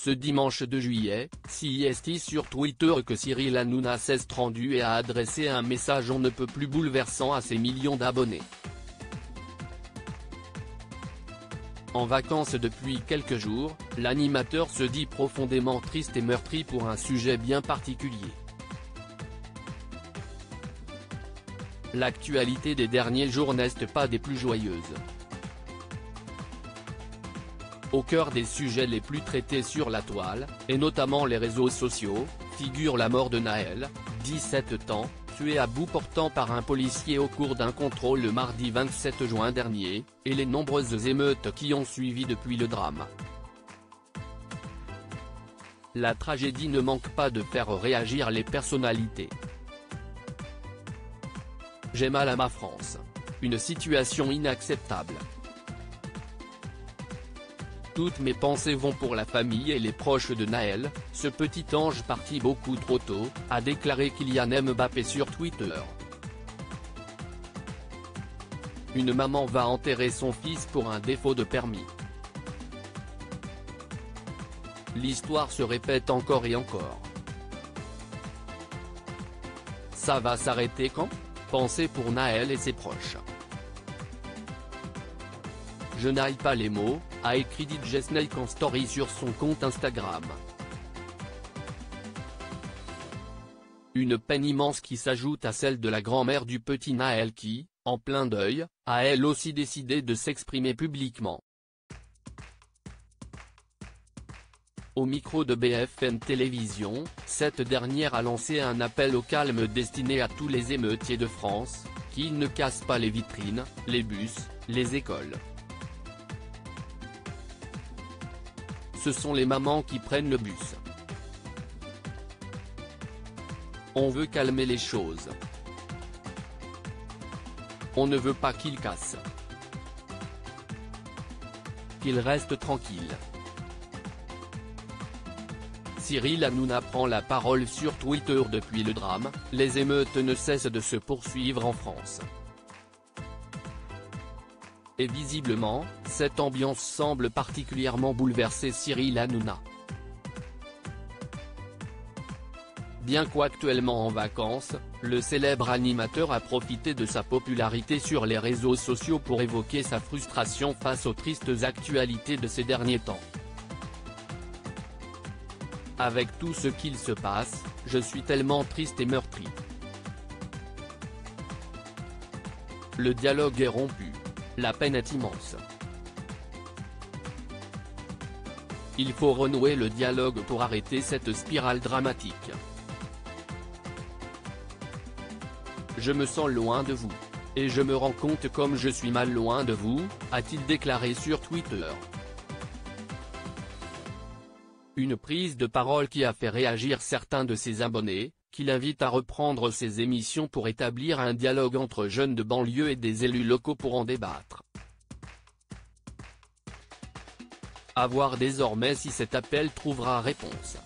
Ce dimanche 2 juillet, CIST sur Twitter que Cyril Hanouna s'est rendu et a adressé un message on ne peut plus bouleversant à ses millions d'abonnés. En vacances depuis quelques jours, l'animateur se dit profondément triste et meurtri pour un sujet bien particulier. L'actualité des derniers jours n'est pas des plus joyeuses. Au cœur des sujets les plus traités sur la toile, et notamment les réseaux sociaux, figure la mort de Nahel, 17 ans, tué à bout portant par un policier au cours d'un contrôle le mardi 27 juin dernier, et les nombreuses émeutes qui ont suivi depuis le drame. La tragédie ne manque pas de faire réagir les personnalités. J'ai mal à ma France. Une situation inacceptable. Toutes mes pensées vont pour la famille et les proches de Nahel, ce petit ange parti beaucoup trop tôt, a déclaré Kylian Mbappé sur Twitter. Une maman va enterrer son fils pour un défaut de permis. L'histoire se répète encore et encore. Ça va s'arrêter quand ? Pensez pour Nahel et ses proches. Je n'aille pas les mots, a écrit DJ Snake en story sur son compte Instagram. Une peine immense qui s'ajoute à celle de la grand-mère du petit Nahel qui, en plein deuil, a elle aussi décidé de s'exprimer publiquement. Au micro de BFM Télévision, cette dernière a lancé un appel au calme destiné à tous les émeutiers de France, qu'ils ne cassent pas les vitrines, les bus, les écoles. Ce sont les mamans qui prennent le bus. On veut calmer les choses. On ne veut pas qu'ils cassent. Qu'ils restent tranquilles. Cyril Hanouna prend la parole sur Twitter depuis le drame, les émeutes ne cessent de se poursuivre en France. Et visiblement, cette ambiance semble particulièrement bouleverser Cyril Hanouna. Bien qu'actuellement en vacances, le célèbre animateur a profité de sa popularité sur les réseaux sociaux pour évoquer sa frustration face aux tristes actualités de ces derniers temps. Avec tout ce qu'il se passe, je suis tellement triste et meurtri. Le dialogue est rompu. La peine est immense. Il faut renouer le dialogue pour arrêter cette spirale dramatique. Je me sens loin de vous. Et je me rends compte comme je suis mal loin de vous, a-t-il déclaré sur Twitter. Une prise de parole qui a fait réagir certains de ses abonnés, qui l'invitent à reprendre ses émissions pour établir un dialogue entre jeunes de banlieue et des élus locaux pour en débattre. À voir désormais si cet appel trouvera réponse.